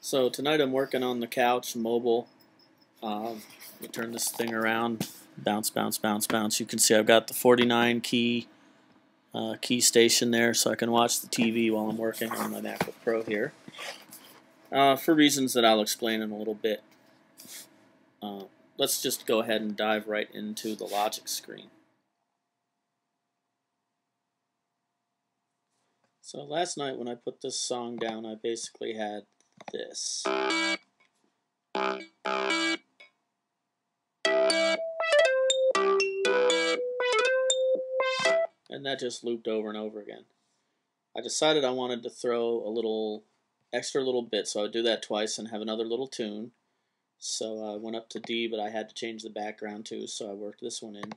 So tonight I'm working on the couch, mobile. We turn this thing around, bounce, bounce, bounce, bounce. You can see I've got the 49 key station there, so I can watch the TV while I'm working on my MacBook Pro here. For reasons that I'll explain in a little bit. Let's just go ahead and dive right into the Logic screen. So last night when I put this song down, I basically had this. And that just looped over and over again. I decided I wanted to throw a little extra little bit, so I would do that twice and have another little tune. So I went up to D, but I had to change the background too, so I worked this one in.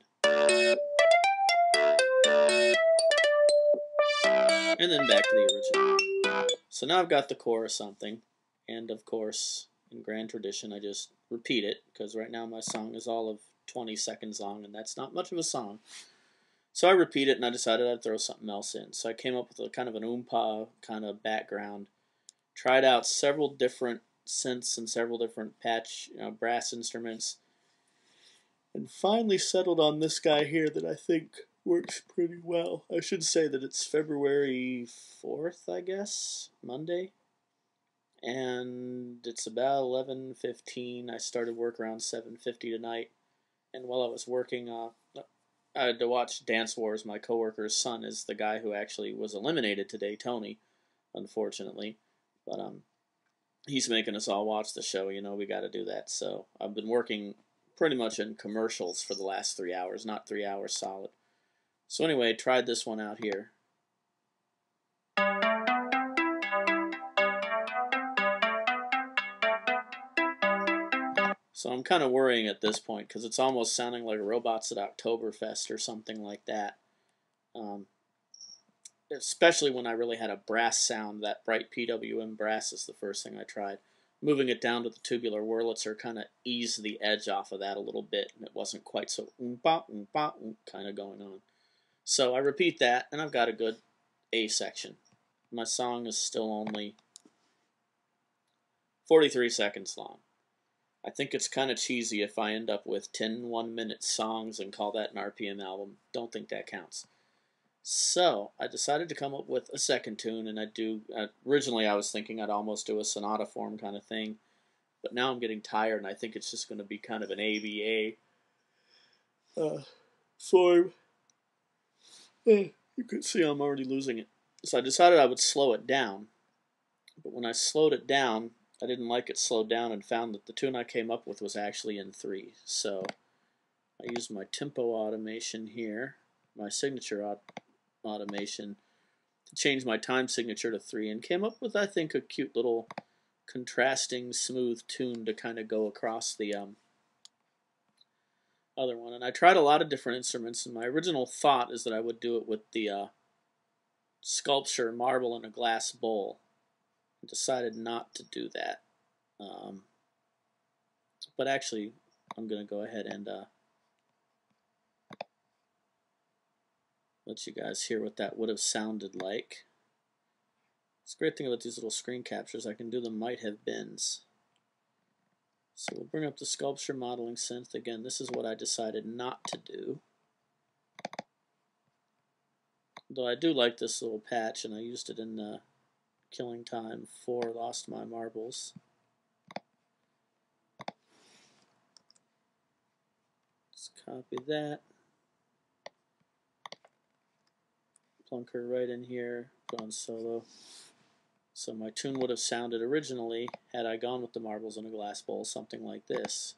And then back to the original. So now I've got the chorus something, and of course, in grand tradition, I just repeat it, because right now my song is all of 20 seconds long, and that's not much of a song. So I repeat it, and I decided I'd throw something else in. So I came up with a kind of an oompa kind of background, tried out several different synths and several different brass instruments, and finally settled on this guy here that I think works pretty well. I should say that it's February 4th, I guess, Monday, and it's about 11:15. I started work around 7:50 tonight, and while I was working, I had to watch Dance Wars. My coworker's son is the guy who actually was eliminated today, Tony, unfortunately, but he's making us all watch the show. You know, we got to do that. So I've been working pretty much in commercials for the last 3 hours, not 3 hours solid. So anyway, tried this one out here. So I'm kind of worrying at this point because it's almost sounding like Robots at Oktoberfest or something like that. Especially when I really had a brass sound. That bright PWM brass is the first thing I tried. Moving it down to the tubular Wurlitzer kind of eased the edge off of that a little bit, and it wasn't quite so oompa, oompa, oomp kind of going on. So I repeat that, and I've got a good A section. My song is still only 43 seconds long. I think it's kind of cheesy if I end up with 10 one-minute songs and call that an RPM album. Don't think that counts. So I decided to come up with a second tune, and originally I was thinking I'd almost do a sonata form kind of thing, but now I'm getting tired, and I think it's just going to be kind of an ABA form. You can see I'm already losing it. So I decided I would slow it down, but when I slowed it down, I didn't like it slowed down and found that the tune I came up with was actually in 3. So I used my tempo automation here, my signature automation, to change my time signature to 3 and came up with, I think, a cute little contrasting smooth tune to kind of go across the other one. And I tried a lot of different instruments, and my original thought is that I would do it with the sculpture marble in a glass bowl. I decided not to do that. But actually, I'm going to go ahead and let you guys hear what that would have sounded like. It's a great thing about these little screen captures. I can do the might have beens. So we'll bring up the sculpture modeling synth. Again, this is what I decided not to do. Though I do like this little patch, and I used it in Killing Time 4, Lost My Marbles. Let's copy that. Plunk her right in here, go on solo. So my tune would have sounded originally, had I gone with the marbles in a glass bowl, something like this.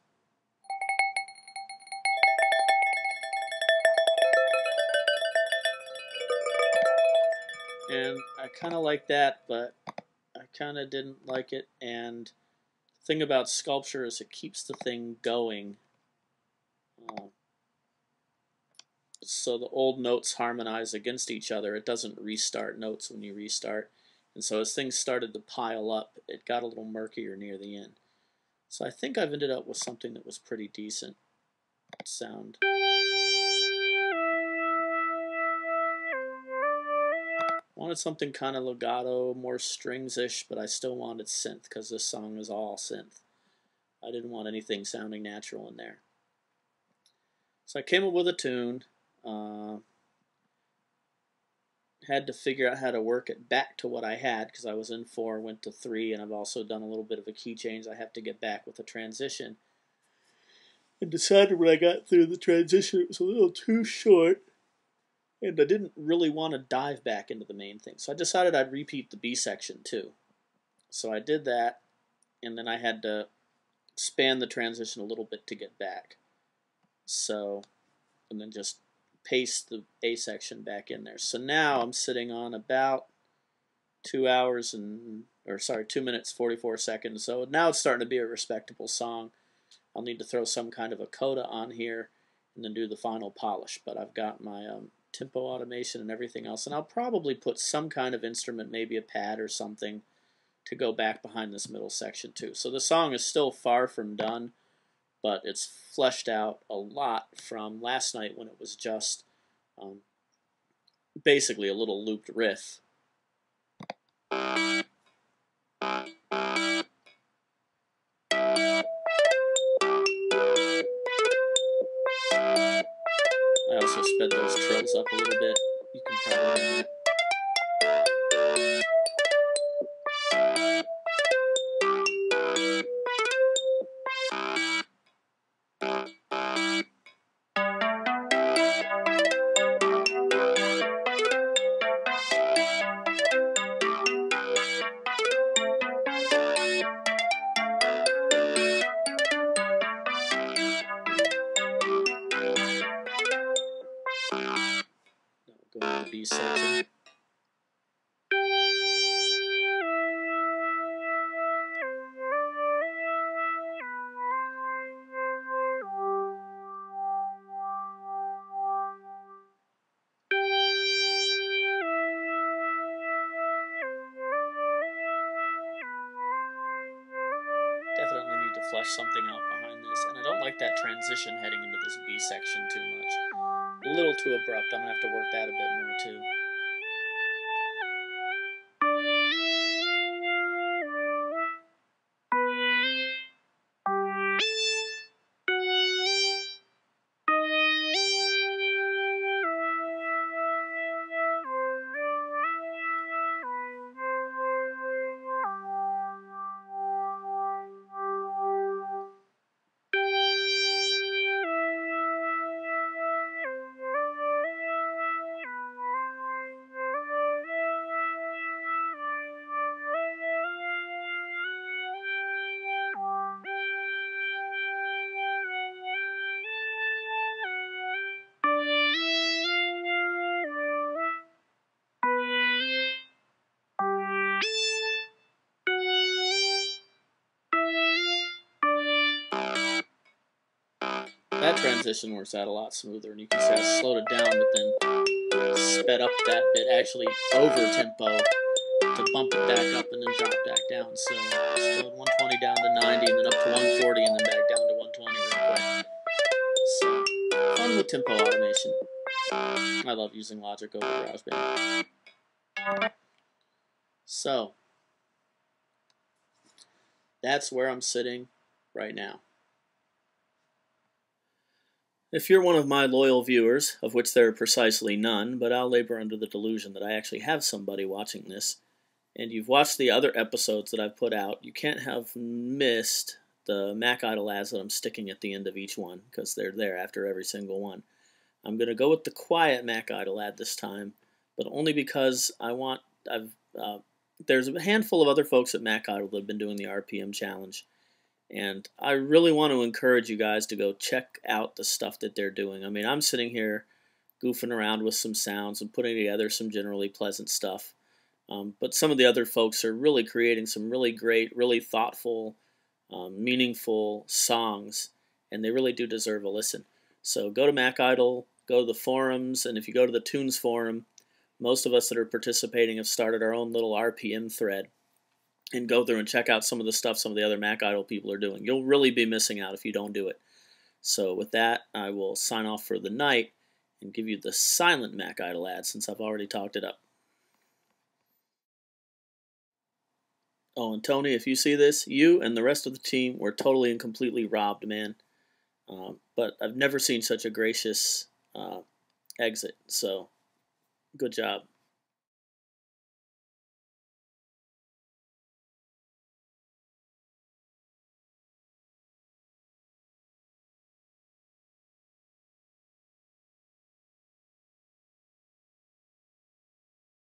And I kind of like that, but I kind of didn't like it. And the thing about sculpture is it keeps the thing going. So the old notes harmonize against each other. It doesn't restart notes when you restart. And so as things started to pile up, it got a little murkier near the end. So I think I've ended up with something that was pretty decent sound. Wanted something kind of legato, more strings-ish, but I still wanted synth because this song is all synth. I didn't want anything sounding natural in there. So I came up with a tune. Had to figure out how to work it back to what I had because I was in 4, went to 3, and I've also done a little bit of a key change I have to get back with the transition. And decided when I got through the transition it was a little too short, and I didn't really want to dive back into the main thing. So I decided I'd repeat the B section too. So I did that, and then I had to span the transition a little bit to get back. So, and then just paste the A section back in there. So now I'm sitting on about 2 minutes 44 seconds. So now it's starting to be a respectable song. I'll need to throw some kind of a coda on here and then do the final polish. But I've got my tempo automation and everything else, and I'll probably put some kind of instrument, maybe a pad or something, to go back behind this middle section too. So the song is still far from done, but it's fleshed out a lot from last night when it was just basically a little looped riff. I also sped those trills up a little bit. You can probably hear that. Go to the B section. Definitely need to flesh something out behind this, and I don't like that transition heading into this B section too much. A little too abrupt. I'm going to have to work that a bit more too. That transition works out a lot smoother, and you can see I slowed it down, but then sped up that bit, actually over tempo, to bump it back up and then drop back down. So slowed 120 down to 90, and then up to 140, and then back down to 120 real quick. So fun with tempo automation. I love using Logic over GarageBand. So that's where I'm sitting right now. If you're one of my loyal viewers, of which there are precisely none, but I'll labor under the delusion that I actually have somebody watching this, and you've watched the other episodes that I've put out, you can't have missed the Mac Idle ads that I'm sticking at the end of each one, because they're there after every single one. I'm going to go with the quiet Mac Idle ad this time, but only because there's a handful of other folks at Mac Idle that have been doing the RPM challenge. And I really want to encourage you guys to go check out the stuff that they're doing. I mean, I'm sitting here goofing around with some sounds and putting together some generally pleasant stuff. But some of the other folks are really creating some really great, really thoughtful, meaningful songs. And they really do deserve a listen. So go to Mac Idle, go to the forums, and if you go to the Tunes forum, most of us that are participating have started our own little RPM thread. And go through and check out some of the stuff some of the other Mac Idle people are doing. You'll really be missing out if you don't do it. So with that, I will sign off for the night and give you the silent Mac Idle ad since I've already talked it up. Oh, and Tony, if you see this, you and the rest of the team were totally and completely robbed, man. But I've never seen such a gracious exit, so good job.